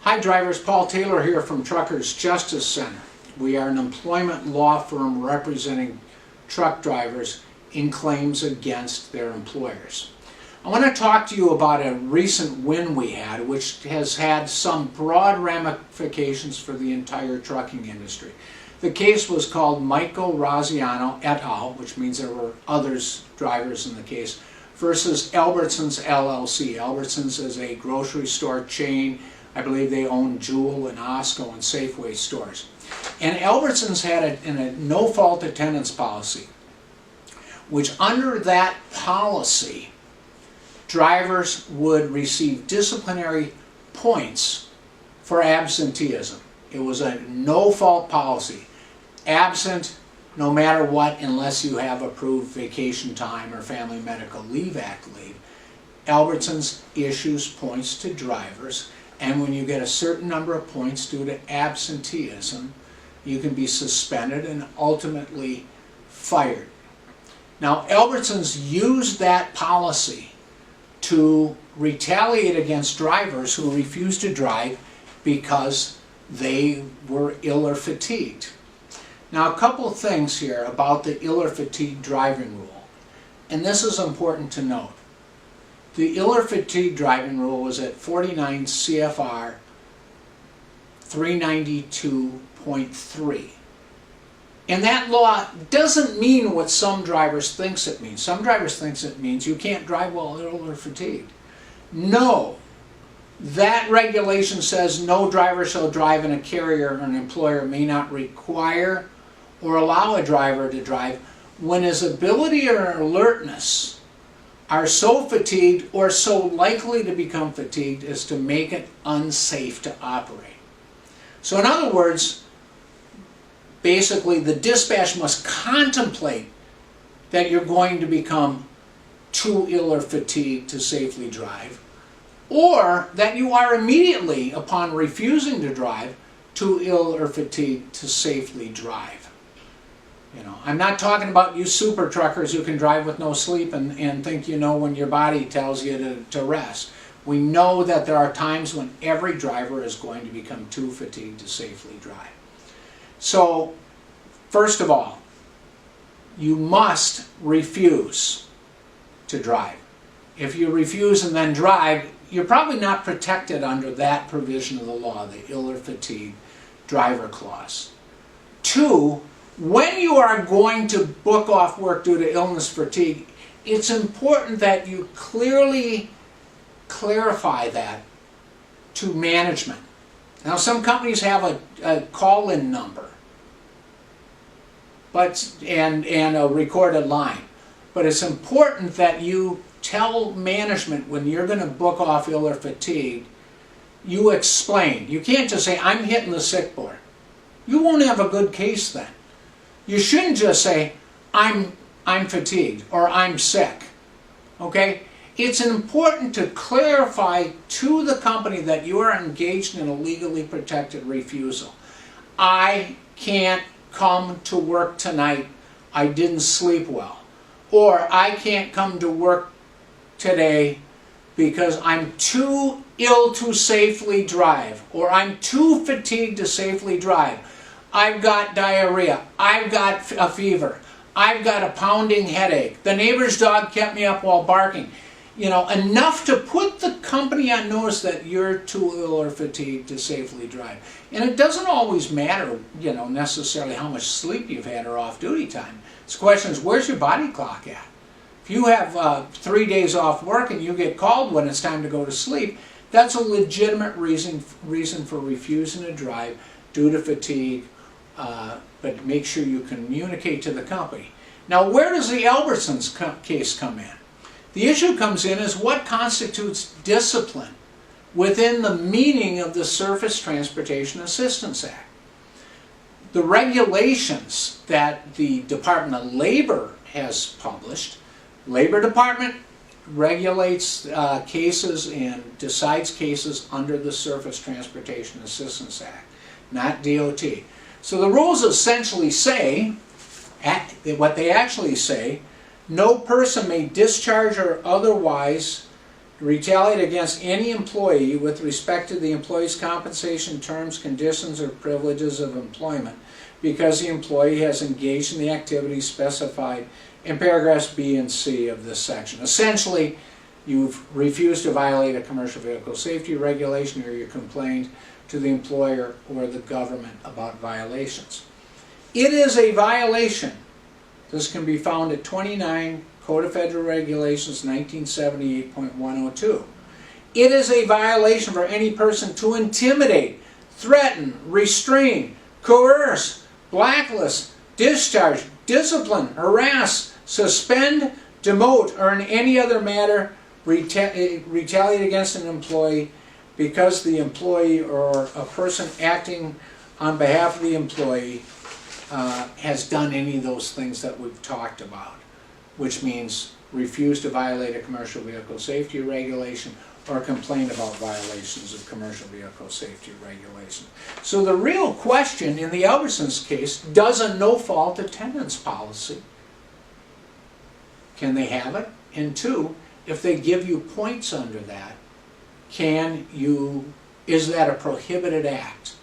Hi drivers, Paul Taylor here from Truckers Justice Center. We are an employment law firm representing truck drivers in claims against their employers. I want to talk to you about a recent win we had, which has had some broad ramifications for the entire trucking industry. The case was called Michael Raziano et al., which means there were others drivers in the case, versus Albertsons LLC. Albertsons is a grocery store chain. I believe they own Jewel and Osco and Safeway stores. And Albertsons had a no-fault attendance policy, which under that policy, drivers would receive disciplinary points for absenteeism. It was a no-fault policy. Absent no matter what, unless you have approved vacation time or Family Medical Leave Act leave. Albertsons issues points to drivers, and when you get a certain number of points due to absenteeism, you can be suspended and ultimately fired. Now, Albertsons used that policy to retaliate against drivers who refused to drive because they were ill or fatigued. Now, a couple of things here about the ill or fatigued driving rule, and this is important to note. The ill or fatigued driving rule was at 49 CFR 392.3. And that law doesn't mean what some drivers think it means. Some drivers think it means you can't drive while ill or fatigued. No. That regulation says no driver shall drive in a carrier or an employer may not require or allow a driver to drive when his ability or alertness are so fatigued or so likely to become fatigued as to make it unsafe to operate. So in other words, basically the dispatch must contemplate that you're going to become too ill or fatigued to safely drive, or that you are immediately, upon refusing to drive, too ill or fatigued to safely drive. You know, I'm not talking about you super truckers who can drive with no sleep and think you know when your body tells you to rest. We know that there are times when every driver is going to become too fatigued to safely drive. So, first of all, you must refuse to drive. If you refuse and then drive, you're probably not protected under that provision of the law, the ill or fatigued driver clause. 2, when you are going to book off work due to illness, fatigue, it's important that you clearly clarify that to management. Now, some companies have a call-in number and a recorded line, but it's important that you tell management when you're going to book off ill or fatigued, you explain. You can't just say, I'm hitting the sick board. You won't have a good case then. You shouldn't just say, I'm fatigued or I'm sick. Okay? It's important to clarify to the company that you are engaged in a legally protected refusal. I can't come to work tonight. I didn't sleep well. Or I can't come to work today because I'm too ill to safely drive. Or I'm too fatigued to safely drive. I've got diarrhea, I've got a fever, I've got a pounding headache, the neighbor's dog kept me up while barking. You know, enough to put the company on notice that you're too ill or fatigued to safely drive. And it doesn't always matter, you know, necessarily how much sleep you've had or off-duty time. The question is, where's your body clock at? If you have 3 days off work and you get called when it's time to go to sleep, that's a legitimate reason for refusing to drive due to fatigue. But make sure you communicate to the company. Now, where does the Albertsons case come in? The issue comes in is what constitutes discipline within the meaning of the Surface Transportation Assistance Act. The regulations that the Department of Labor has published, Labor Department regulates cases and decides cases under the Surface Transportation Assistance Act, not DOT. So the rules essentially say, what they actually say, no person may discharge or otherwise retaliate against any employee with respect to the employee's compensation, terms, conditions, or privileges of employment because the employee has engaged in the activities specified in paragraphs B and C of this section. Essentially, you've refused to violate a commercial vehicle safety regulation, or you complained to the employer or the government about violations. It is a violation. This can be found at 29 Code of Federal Regulations 1978.102. It is a violation for any person to intimidate, threaten, restrain, coerce, blacklist, discharge, discipline, harass, suspend, demote, or in any other matter retaliate against an employee because the employee or a person acting on behalf of the employee has done any of those things that we've talked about, which means refuse to violate a commercial vehicle safety regulation or complain about violations of commercial vehicle safety regulation. So the real question in the Albersons case, does a no-fault attendance policy, can they have it? And two, if they give you points under that, is that a prohibited act?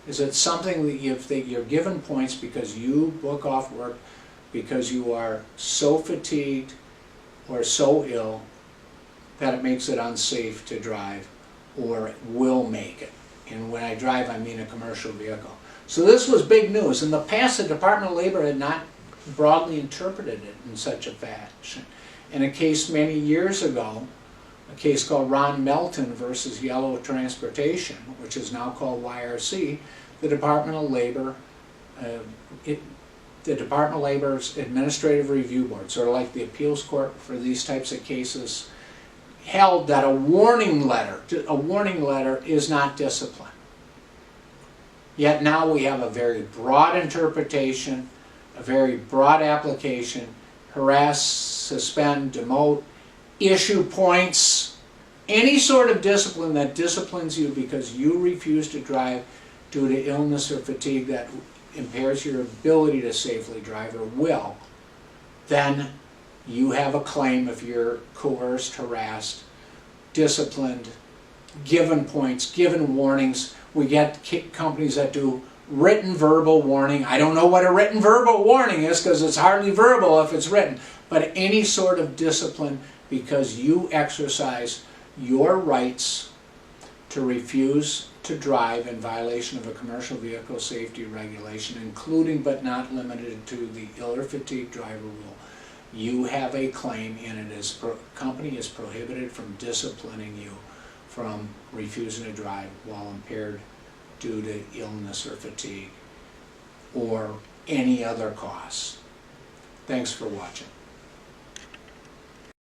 Is it something that you're given points because you book off work because you are so fatigued or so ill that it makes it unsafe to drive, or will make it? And when I drive, I mean a commercial vehicle. So this was big news. In the past, the Department of Labor had not broadly interpreted it in such a fashion. In a case many years ago, a case called Ron Melton versus Yellow Transportation, which is now called YRC, the Department of Labor, the Department of Labor's Administrative Review Board, sort of like the appeals court for these types of cases, held that a warning letter is not discipline. Yet now we have a very broad interpretation, a very broad application: harass, suspend, demote, issue points, any sort of discipline that disciplines you because you refuse to drive due to illness or fatigue that impairs your ability to safely drive, or will, then you have a claim if you're coerced, harassed, disciplined, given points, given warnings. We get companies that do written verbal warning. I don't know what a written verbal warning is because it's hardly verbal if it's written, but any sort of discipline because you exercise your rights to refuse to drive in violation of a commercial vehicle safety regulation, including but not limited to the ill or fatigued driver rule. You have a claim, and company is prohibited from disciplining you from refusing to drive while impaired due to illness or fatigue or any other cause. Thanks for watching.